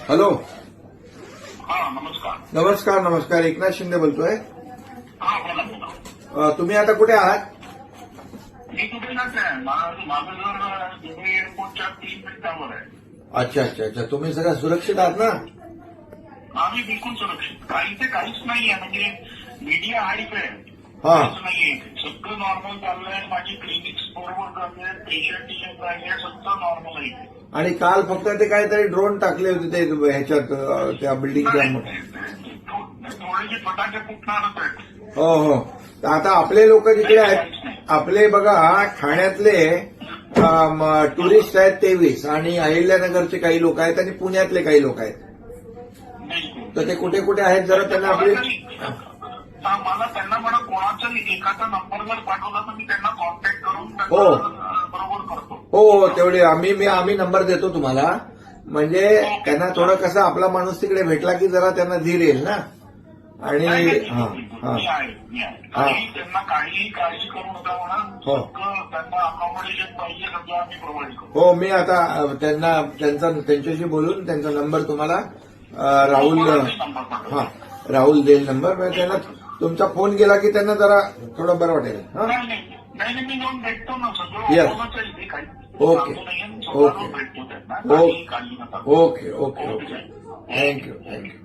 Hello. हा नमस्कार. नमस्कार नमस्कार. एकनाथ शिंदे बोलतोय. हा बोला बोला. तुम्ही आता कुठे आहात? मी कुठे नाही आहे. माझं घर दुबई एअरपोर्टच्या 3 मिनिटावर आहे. अच्छा अच्छा अच्छा. तुम्ही सगळं सुरक्षित आहात ना? आम्ही बिलकुल सुरक्षित. काही ते काहीच नाहीये. म्हणजे मीडिया हाईप आहे. हा. काहीच नाहीये. सगळं नॉर्मल चाललंय. माझी क्लिनिक्स बरोबर चालले. पेशंट येत आहे. सगळं नॉर्मल आहे. आणि काल फक्त ते काहीतरी ड्रोन टाकले होते ते ह्याच्यात त्या बिल्डिंगच्या. थोडेसे फटाके फुटणारच आहेत. हो हो. तर आता आपले लोक जिकडे आहेत, आपले बघा ठाण्यातले टुरिस्ट आहेत 23 आणि अहिल्यानगरचे काही लोक आहेत आणि पुण्यातले काही लोक आहेत. तर ते कुठे कुठे आहेत जरा त्यांना आपली. मला त्यांना म्हणा कोणाचा एखादा नंबर जर पाठवला तर मी त्यांना कॉन्टॅक्ट करून हो. बरोबर करतो. हो हो. तेवढे आम्ही नंबर देतो तुम्हाला. म्हणजे त्यांना थोडं कसं आपला माणूस तिकडे भेटला की जरा त्यांना धीर येईल ना. आणि मी आहे. त्यांना काहीही काळजी करू नका म्हणा. हो. त्यांना अकॉमोडेशन पाहिजे सगळं आम्ही प्रोव्हाइड करू. हो. मी आता त्यांच्याशी बोलून त्यांचा नंबर तुम्हाला राहुल देईल नंबर. म्हणजे त्यांना तुमचा फोन गेला की त्यांना जरा थोडं बरं वाटेल. नाही मी जाऊन भेटतो ना Yes. सगळं काही. ओके भेटतो त्यांना. Okay okay okay. Thank you thank you.